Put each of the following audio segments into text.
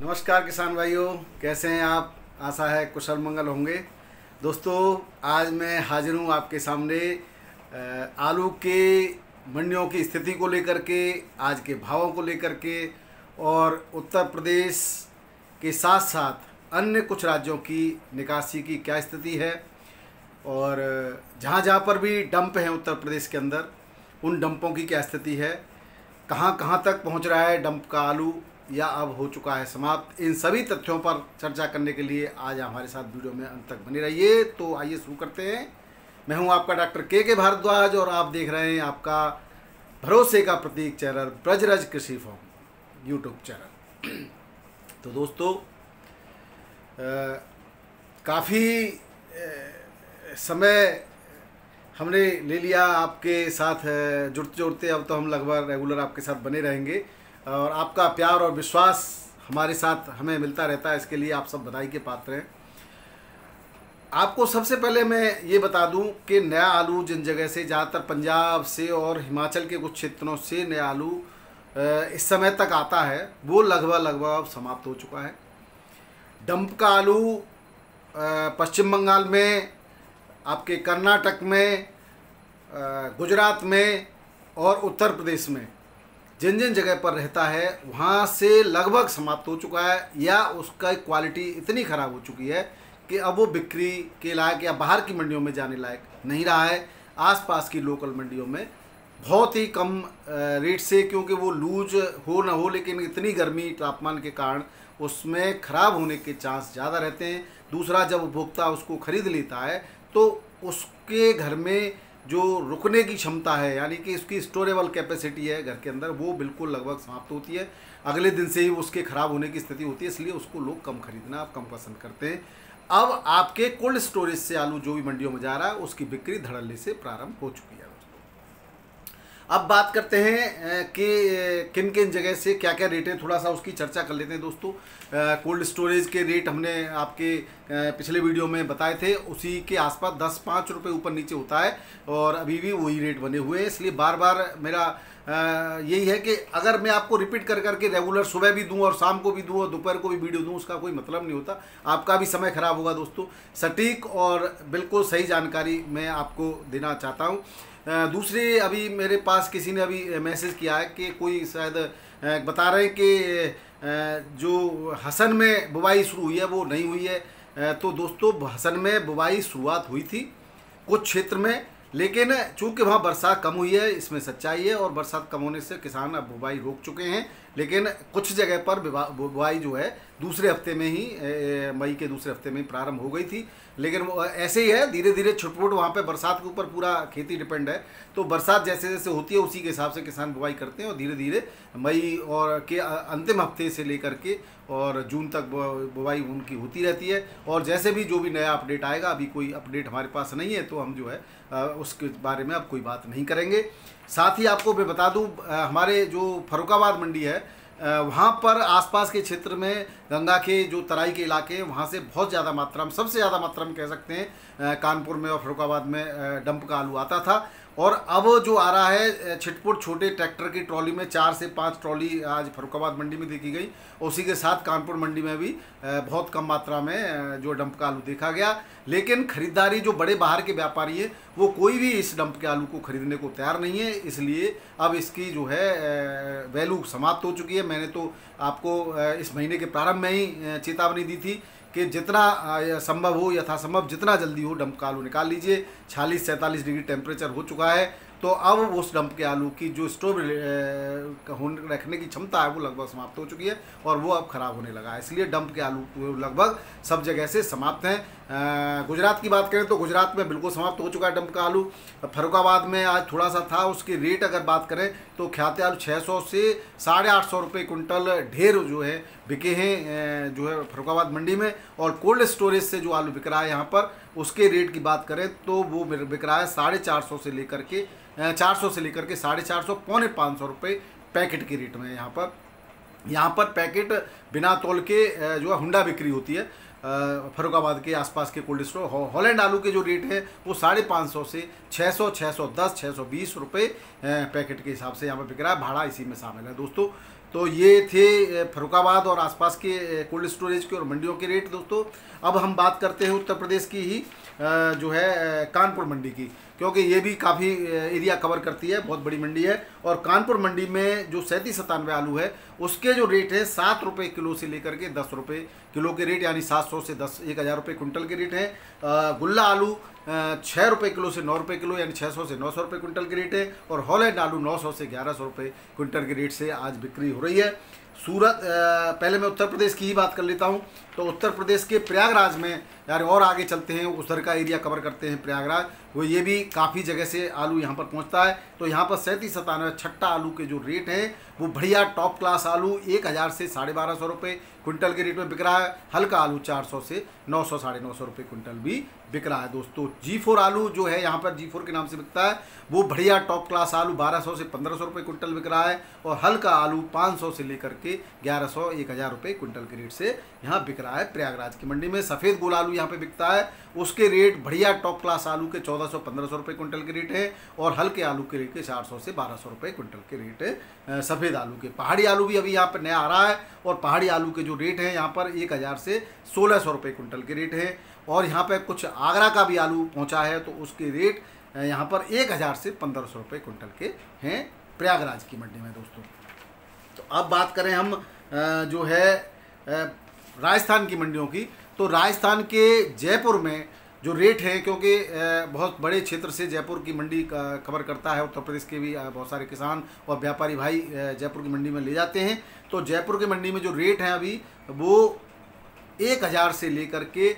नमस्कार किसान भाइयों, कैसे हैं आप। आशा है कुशल मंगल होंगे। दोस्तों, आज मैं हाजिर हूँ आपके सामने आलू के मंडियों की स्थिति को लेकर के, आज के भावों को लेकर के और उत्तर प्रदेश के साथ साथ अन्य कुछ राज्यों की निकासी की क्या स्थिति है और जहाँ जहाँ पर भी डंप हैं उत्तर प्रदेश के अंदर, उन डंपों की क्या स्थिति है, कहाँ कहाँ तक पहुँच रहा है डंप का आलू या अब हो चुका है समाप्त। इन सभी तथ्यों पर चर्चा करने के लिए आज हमारे साथ वीडियो में अंत तक बने रहिए। तो आइए शुरू करते हैं। मैं हूं आपका डॉक्टर के भारद्वाज और आप देख रहे हैं आपका भरोसे का प्रतीक चैनल ब्रजराज कृषि फार्म यूट्यूब चैनल। तो दोस्तों, काफ़ी समय हमने ले लिया आपके साथ जुड़ते जुड़ते। अब तो हम लगभग रेगुलर आपके साथ बने रहेंगे और आपका प्यार और विश्वास हमारे साथ हमें मिलता रहता है। इसके लिए आप सब बधाई के पात्र हैं। आपको सबसे पहले मैं ये बता दूं कि नया आलू जिन जगह से, ज़्यादातर पंजाब से और हिमाचल के कुछ क्षेत्रों से नया आलू इस समय तक आता है, वो लगभग अब समाप्त हो चुका है। डंप का आलू पश्चिम बंगाल में, आपके कर्नाटक में, गुजरात में और उत्तर प्रदेश में जिन जिन जगह पर रहता है वहाँ से लगभग समाप्त हो चुका है, या उसका क्वालिटी इतनी ख़राब हो चुकी है कि अब वो बिक्री के लायक या बाहर की मंडियों में जाने लायक नहीं रहा है। आसपास की लोकल मंडियों में बहुत ही कम रेट से, क्योंकि वो लूज हो ना हो, लेकिन इतनी गर्मी तापमान के कारण उसमें ख़राब होने के चांस ज़्यादा रहते हैं। दूसरा, जब उपभोक्ता उसको ख़रीद लेता है तो उसके घर में जो रुकने की क्षमता है, यानी कि उसकी स्टोरेबल कैपेसिटी है घर के अंदर, वो बिल्कुल लगभग समाप्त होती है। अगले दिन से ही उसके ख़राब होने की स्थिति होती है, इसलिए उसको लोग कम खरीदना कम पसंद करते हैं। अब आपके कोल्ड स्टोरेज से आलू जो भी मंडियों में जा रहा है उसकी बिक्री धड़ल्ले से प्रारंभ हो चुकी है। अब बात करते हैं कि किन किन जगह से क्या क्या रेट हैं, थोड़ा सा उसकी चर्चा कर लेते हैं। दोस्तों, कोल्ड स्टोरेज के रेट हमने आपके पिछले वीडियो में बताए थे, उसी के आसपास 10-5 रुपये ऊपर नीचे होता है और अभी भी वही रेट बने हुए हैं। इसलिए बार बार मेरा यही है कि अगर मैं आपको रिपीट कर करके रेगुलर सुबह भी दूं और शाम को भी दूं और दोपहर को भी वीडियो दूं, उसका कोई मतलब नहीं होता, आपका भी समय खराब होगा। दोस्तों, सटीक और बिल्कुल सही जानकारी मैं आपको देना चाहता हूँ। दूसरी, अभी मेरे पास किसी ने अभी मैसेज किया है कि कोई शायद बता रहे हैं कि जो हसन में बुवाई शुरू हुई है वो नहीं हुई है। तो दोस्तों, हसन में बुवाई शुरुआत हुई थी कुछ क्षेत्र में, लेकिन चूंकि वहाँ बरसात कम हुई है, इसमें सच्चाई है, और बरसात कम होने से किसान अब बुवाई रोक चुके हैं। लेकिन कुछ जगह पर बुवाई जो है दूसरे हफ्ते में ही, मई के दूसरे हफ्ते में ही प्रारंभ हो गई थी। लेकिन वो ऐसे ही है, धीरे धीरे छुटपुट, वहाँ पे बरसात के ऊपर पूरा खेती डिपेंड है। तो बरसात जैसे जैसे होती है उसी के हिसाब से किसान बुवाई करते हैं और धीरे धीरे मई और के अंतिम हफ्ते से लेकर के और जून तक बुवाई उनकी होती रहती है। और जैसे भी जो भी नया अपडेट आएगा, अभी कोई अपडेट हमारे पास नहीं है तो हम जो है उसके बारे में अब कोई बात नहीं करेंगे। साथ ही आपको मैं बता दूं, हमारे जो फर्रुखाबाद मंडी है, वहाँ पर आसपास के क्षेत्र में गंगा के जो तराई के इलाके हैं, वहाँ से बहुत ज़्यादा मात्रा में, सबसे ज़्यादा मात्रा में कह सकते हैं, कानपुर में और फर्रुखाबाद में डंप का आलू आता था। और अब जो आ रहा है छिटपुट छोटे ट्रैक्टर की ट्रॉली में 4 से 5 ट्रॉली आज फर्रुखाबाद मंडी में देखी गई। उसी के साथ कानपुर मंडी में भी बहुत कम मात्रा में जो डंप का आलू देखा गया। लेकिन खरीदारी, जो बड़े बाहर के व्यापारी हैं, वो कोई भी इस डंप के आलू को खरीदने को तैयार नहीं है। इसलिए अब इसकी जो है वैल्यू समाप्त हो चुकी है। मैंने तो आपको इस महीने के प्रारंभ में ही चेतावनी दी थी कि जितना संभव हो, यथासंभव जितना जल्दी हो डंप का आलू निकाल लीजिए। 46-47 डिग्री टेम्परेचर हो चुका है, तो अब उस डंप के आलू की जो स्टोर रखने की क्षमता है वो लगभग समाप्त हो चुकी है और वो अब ख़राब होने लगा है। इसलिए डंप के आलू लगभग सब जगह से समाप्त हैं। गुजरात की बात करें तो गुजरात में बिल्कुल समाप्त हो चुका है डंप का आलू। फर्रुखाबाद में आज थोड़ा सा था। उसके रेट अगर बात करें तो ख्याति आलू 600 से 850 रुपये कुंटल ढेर जो है बिके हैं जो है फर्रुखाबाद मंडी में। और कोल्ड स्टोरेज से जो आलू बिक रहा है यहाँ पर, उसके रेट की बात करें तो वो बिक रहा है 450 से लेकर के 400 से लेकर के 450, पौने 500 रुपये पैकेट के रेट में। यहाँ पर पैकेट बिना तौल के जो है हुंडा बिक्री होती है। फर्रुखाबाद के आसपास के कोल्ड स्टोर हॉलैंड आलू के जो रेट है वो 550 से 600, 610, 620 रुपये पैकेट के हिसाब से यहाँ पर बिक रहा है। भाड़ा इसी में शामिल है दोस्तों। तो ये थे फर्रुखाबाद और आसपास के कोल्ड स्टोरेज के और मंडियों के रेट दोस्तों। अब हम बात करते हैं उत्तर प्रदेश की ही जो है कानपुर मंडी की, क्योंकि ये भी काफ़ी एरिया कवर करती है, बहुत बड़ी मंडी है। और कानपुर मंडी में जो 3797 आलू है उसके जो रेट है 7 रुपये किलो से लेकर के 10 रुपये किलो के रेट, यानी 700 से 1000 रुपये कुंटल के रेट हैं। गुल्ला आलू 6 रुपये किलो से 9 रुपये किलो, यानी 600 से 900 रुपये कुंटल के रेट है। और हॉलैंड आलू 900 से 1100 रुपये कुंटल के रेट से आज बिक्री हो रही है। सूरत, पहले मैं उत्तर प्रदेश की ही बात कर लेता हूँ। तो उत्तर प्रदेश के प्रयागराज में, यार और आगे चलते हैं, उधर का एरिया कवर करते हैं प्रयागराज, वो ये भी काफ़ी जगह से आलू यहाँ पर पहुँचता है। तो यहाँ पर 3797 छट्टा आलू के जो रेट हैं वो बढ़िया टॉप क्लास आलू 1000 से 1250 रुपये कुंटल के रेट में बिक रहा है। हल्का आलू 400 से 900 950 रुपये कुंटल भी बिक रहा है दोस्तों। G4 आलू जो है यहाँ पर G4 के नाम से बिकता है, वो बढ़िया टॉप क्लास आलू 1200 से 1500 रुपये कुंटल बिक रहा है। और हल्का आलू 500 से लेकर के 1100 1000 रुपये कुंटल के रेट से यहाँ बिक रहा है प्रयागराज की मंडी में। सफ़ेद गोल आलू यहाँ पे बिकता है, उसके रेट बढ़िया टॉप क्लास आलू के 1400-1500 रुपये कुंटल के रेट है। और हल्के आलू के रेट के 400 से 1200 रुपये कुंटल के रेट है सफ़ेद आलू के। पहाड़ी आलू भी अभी यहाँ पर नया आ रहा है, और पहाड़ी आलू के जो रेट हैं यहाँ पर 1000 से 1600 रुपये कुंटल के रेट हैं। और यहाँ पर कुछ आगरा का भी आलू पहुँचा है, तो उसके रेट यहाँ पर 1000 से 1500 रुपये कुंटल के हैं प्रयागराज की मंडी में दोस्तों। तो अब बात करें हम जो है राजस्थान की मंडियों की, तो राजस्थान के जयपुर में जो रेट है, क्योंकि बहुत बड़े क्षेत्र से जयपुर की मंडी कवर करता है, उत्तर प्रदेश के भी बहुत सारे किसान और व्यापारी भाई जयपुर की मंडी में ले जाते हैं। तो जयपुर की मंडी में जो रेट हैं अभी वो 1000 से लेकर के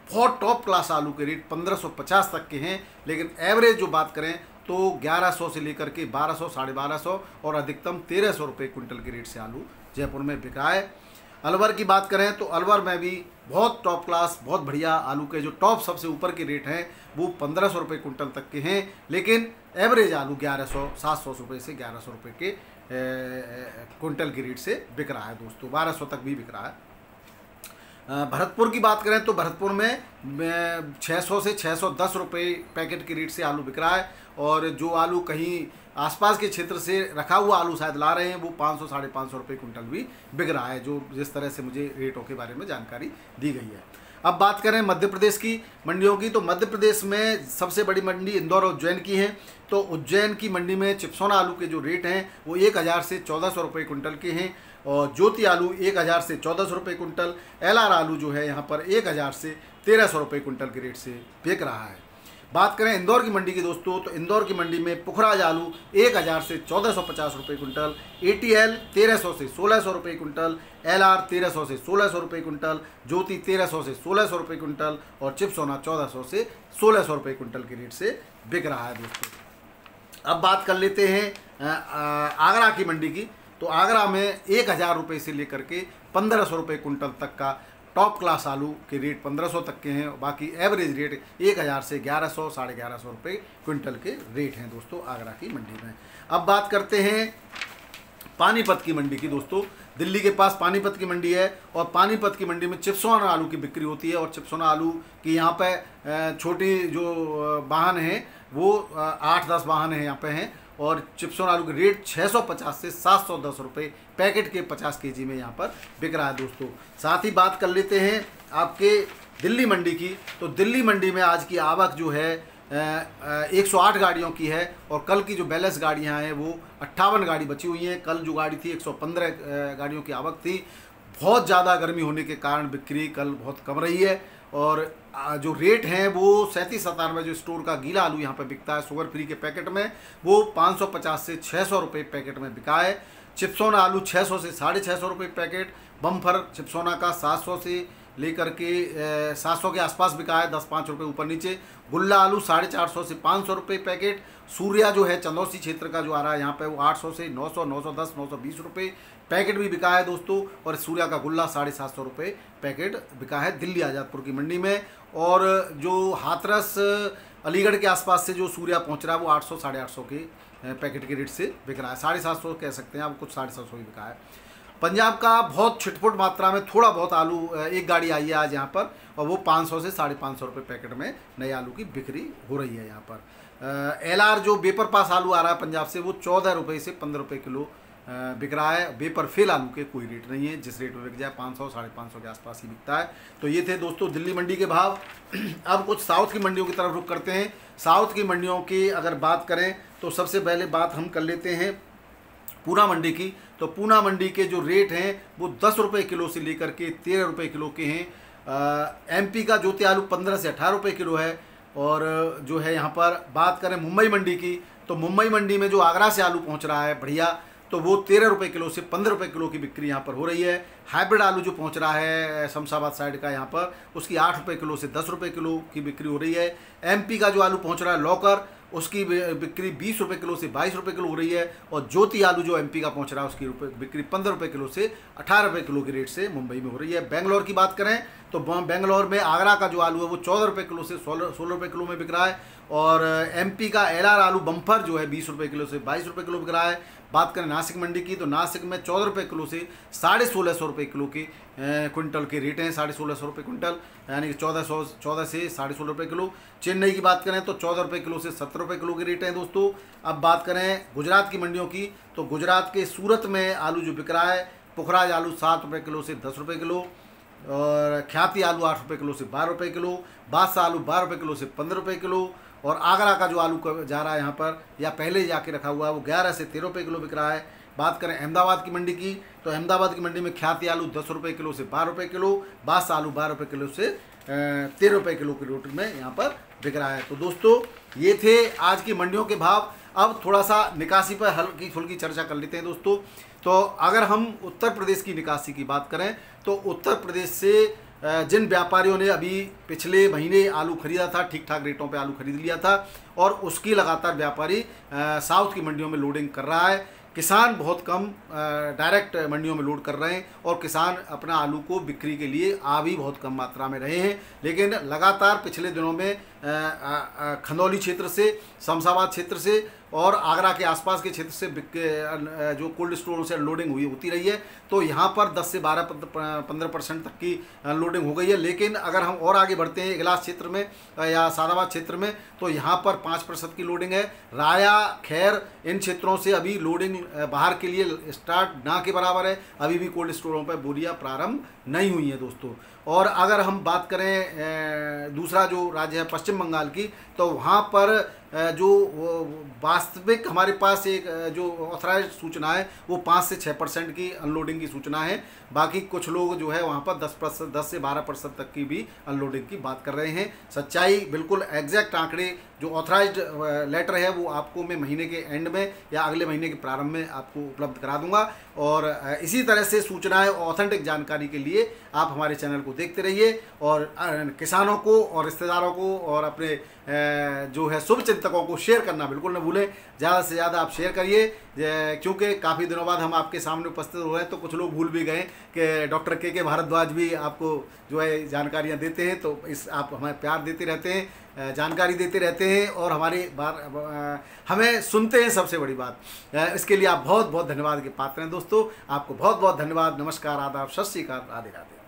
बहुत टॉप क्लास आलू के रेट 1550 तक के हैं। लेकिन एवरेज जो बात करें तो 1100 से लेकर के 1200 1250 और अधिकतम 1300 रुपये कुंटल के रेट से आलू जयपुर में बिका है। अलवर की बात करें तो अलवर में भी बहुत टॉप क्लास, बहुत बढ़िया आलू के जो टॉप सबसे ऊपर के रेट हैं वो 1500 रुपये कुंटल तक के हैं। लेकिन एवरेज आलू 1100 700 रुपये से 1100 रुपये के कुंटल के रेट से बिक रहा है दोस्तों, 1200 तक भी बिक रहा है। भरतपुर की बात करें तो भरतपुर में 600 से 610 रुपये पैकेट के रेट से आलू बिक रहा है। और जो आलू कहीं आसपास के क्षेत्र से रखा हुआ आलू शायद ला रहे हैं वो 500 550 रुपये कुंटल भी बिक रहा है, जो जिस तरह से मुझे रेटों के बारे में जानकारी दी गई है। अब बात करें मध्य प्रदेश की मंडियों की, तो मध्य प्रदेश में सबसे बड़ी मंडी इंदौर और उज्जैन की है। तो उज्जैन की मंडी में चिप्सोना आलू के जो रेट हैं वो 1000 से 1400 रुपये कुंटल के हैं। और ज्योति आलू 1000 से 1400 रुपये कुंटल। LR आलू जो है यहाँ पर 1000 से 1300 रुपये कुंटल के रेट से बिक रहा है। बात करें इंदौर की मंडी की दोस्तों, तो इंदौर की मंडी में पुखराज आलू 1000 से 1450 रुपये कुंटल, ATL 1300 से 1600 रुपये कुंटल, LR 1300 से 1600 रुपये कुंटल, ज्योति 1300 से 1600 रुपये कुंटल और चिप्सोना 1400 से 1600 रुपये कुंटल के रेट से बिक रहा है दोस्तों। अब बात कर लेते हैं आगरा की मंडी की, तो आगरा में 1000 रुपये से लेकर के 1500 रुपये कुंटल तक का टॉप क्लास आलू के रेट 1500 तक के हैं। बाकी एवरेज रेट 1000 से 1100 1150 रुपये क्विंटल के रेट हैं दोस्तों आगरा की मंडी में। अब बात करते हैं पानीपत की मंडी की दोस्तों। दिल्ली के पास पानीपत की मंडी है, और पानीपत की मंडी में चिप्सोना आलू की बिक्री होती है। और चिप्सोना आलू की यहाँ पे छोटी जो वाहन हैं वो 8-10 वाहन हैं यहाँ पे हैं। और चिप्सोना आलू के रेट 650 से 710 रुपये पैकेट के 50 kg में यहाँ पर बिक रहा है दोस्तों। साथ ही बात कर लेते हैं आपके दिल्ली मंडी की, तो दिल्ली मंडी में आज की आवक जो है 108 गाड़ियों की है। और कल की जो बैलेंस गाड़ियाँ हैं वो 58 गाड़ी बची हुई हैं। कल जो गाड़ी थी 115 गाड़ियों की आवक थी। बहुत ज़्यादा गर्मी होने के कारण बिक्री कल बहुत कम रही है। और जो रेट हैं वो 3797 जो स्टोर का गीला आलू यहाँ पर बिकता है शुगर फ्री के पैकेट में, वो 550 से 600 रुपये पैकेट में बिका है। चिप्सोना आलू 600 से 650 रुपये पैकेट। बम्फर चिप्सोना का 700 से लेकर के 700 के आसपास बिका है, 10-5 रुपये ऊपर नीचे। गुल्ला आलू 450 से 500 रुपये पैकेट। सूर्या जो है चंदौसी क्षेत्र का जो आ रहा है यहाँ पे वो 800 से 900, 910, 920 रुपये पैकेट भी बिका है दोस्तों। और सूर्या का गुल्ला 750 रुपये पैकेट बिका है दिल्ली आज़ादपुर की मंडी में। और जो हाथरस अलीगढ़ के आसपास से जो सूर्या पहुँच रहा है वो 800 850 के पैकेट के रेट से बिक रहा है। 750 कह सकते हैं आप, कुछ 750 ही बिका है। पंजाब का बहुत छिटपुट मात्रा में थोड़ा बहुत आलू एक गाड़ी आई है आज यहाँ पर, और वो 500 से 550 रुपये पैकेट में नए आलू की बिक्री हो रही है यहाँ पर। LR जो बेपर पास आलू आ रहा है पंजाब से वो 14 रुपये से 15 रुपये किलो बिक रहा है। बे पर फेल आलू के कोई रेट नहीं है, जिस रेट में बिक जाए 500 550 के आसपास ही बिकता है। तो ये थे दोस्तों दिल्ली मंडी के भाव। अब कुछ साउथ की मंडियों की तरफ रुख करते हैं। साउथ की मंडियों की अगर बात करें तो सबसे पहले बात हम कर लेते हैं पूना मंडी की। तो पूना मंडी के जो रेट हैं वो 10 रुपये किलो से लेकर के 13 रुपये किलो के हैं। एमपी का ज्योति आलू 15 से 18 रुपये किलो है। और जो है यहाँ पर बात करें मुंबई मंडी की, तो मुंबई मंडी में जो आगरा से आलू पहुँच रहा है बढ़िया, तो वो 13 रुपये किलो से 15 रुपये किलो की बिक्री यहाँ पर हो रही है। हाइब्रिड आलू जो पहुँच रहा है शमशाबाद साइड का यहाँ पर, उसकी 8 रुपये किलो से 10 रुपये किलो की बिक्री हो रही है। एमपी का जो आलू पहुँच रहा है लौकर, उसकी बिक्री 20 रुपये किलो से 22 रुपये किलो हो रही है। और ज्योति आलू जो एमपी का पहुँच रहा है उसकी बिक्री 15 रुपये किलो से 18 रुपये किलो के रेट से मुंबई में हो रही है। बेंगलोर की बात करें तो बेंगलोर में आगरा का जो आलू है वो 14 रुपये किलो से 16 रुपये किलो में बिक रहा है। और एमपी का एलआर आलू बम्फर जो है 20 रुपये किलो से 22 रुपये किलो बिक रहा है। बात करें नासिक मंडी की, तो नासिक में 14 रुपये किलो से 1650 रुपये किलो के क्विंटल के रेट हैं। 1650 रुपये क्विंटल, यानी कि 14 से 16.5 रुपये किलो। चेन्नई की बात करें तो 14 रुपये किलो से 17 रुपये किलो के रेट हैं दोस्तों। अब बात करें गुजरात की मंडियों की, तो गुजरात के सूरत में आलू जो बिक रहा है, पुखराज आलू 7 रुपये किलो से 10 रुपये किलो। और ख्याति आलू 8 रुपये किलो से 12 रुपये किलो। बादशाह आलू 12 रुपये किलो से 15 रुपये किलो। और आगरा का जो आलू जा रहा है यहाँ पर, या पहले जाके रखा हुआ है, वो 11 से 13 रुपये किलो बिक रहा है। बात करें अहमदाबाद की मंडी की, तो अहमदाबाद की मंडी में ख्याति आलू 10 रुपये किलो से 12 रुपये किलो। बादशाह आलू 12 रुपये किलो से 13 रुपये किलो के रेट में यहाँ पर बिक रहा है। तो दोस्तों ये थे आज की मंडियों के भाव। अब थोड़ा सा निकासी पर हल्की फुल्की चर्चा कर लेते हैं दोस्तों। तो अगर हम उत्तर प्रदेश की निकासी की बात करें तो उत्तर प्रदेश से जिन व्यापारियों ने अभी पिछले महीने आलू खरीदा था, ठीक ठाक रेटों पे आलू खरीद लिया था, और उसकी लगातार व्यापारी साउथ की मंडियों में लोडिंग कर रहा है। किसान बहुत कम डायरेक्ट मंडियों में लोड कर रहे हैं, और किसान अपना आलू को बिक्री के लिए आ भी बहुत कम मात्रा में रहे हैं। लेकिन लगातार पिछले दिनों में खंदौली क्षेत्र से, शमशाबाद क्षेत्र से और आगरा के आसपास के क्षेत्र से जो कोल्ड स्टोरों से अनलोडिंग होती रही है, तो यहाँ पर 10 से 15% तक की अनलोडिंग हो गई है। लेकिन अगर हम और आगे बढ़ते हैं इगलास क्षेत्र में या सादाबाद क्षेत्र में, तो यहाँ पर 5% की लोडिंग है। राया, खैर, इन क्षेत्रों से अभी लोडिंग बाहर के लिए स्टार्ट ना के बराबर है। अभी भी कोल्ड स्टोरों पर बोरियां प्रारंभ नहीं हुई हैं दोस्तों। और अगर हम बात करें दूसरा जो राज्य है पश्चिम बंगाल की, तो वहाँ पर जो वास्तविक हमारे पास एक जो ऑथराइज सूचना है वो 5 से 6% की अनलोडिंग की सूचना है। बाकी कुछ लोग जो है वहाँ पर 10 से 12% तक की भी अनलोडिंग की बात कर रहे हैं। सच्चाई बिल्कुल एग्जैक्ट आंकड़े जो ऑथराइज्ड लेटर है वो आपको मैं महीने के एंड में या अगले महीने के प्रारंभ में आपको उपलब्ध करा दूंगा। और इसी तरह से सूचनाएं और ऑथेंटिक जानकारी के लिए आप हमारे चैनल को देखते रहिए। और किसानों को और रिश्तेदारों को और अपने जो है शुभ चिंतकों को शेयर करना बिल्कुल न भूलें। ज़्यादा से ज़्यादा आप शेयर करिए, क्योंकि काफ़ी दिनों बाद हम आपके सामने उपस्थित हो रहे हैं, तो कुछ लोग भूल भी गए कि डॉक्टर के भारद्वाज भी आपको जो है जानकारियाँ देते हैं। तो आप हमें प्यार देते रहते हैं, जानकारी देते रहते हैं और हमें सुनते हैं, सबसे बड़ी बात। इसके लिए आप बहुत बहुत धन्यवाद के पात्र हैं दोस्तों। आपको बहुत बहुत धन्यवाद। नमस्कार, आदाब, सत श्री अकाल, राधे राधे।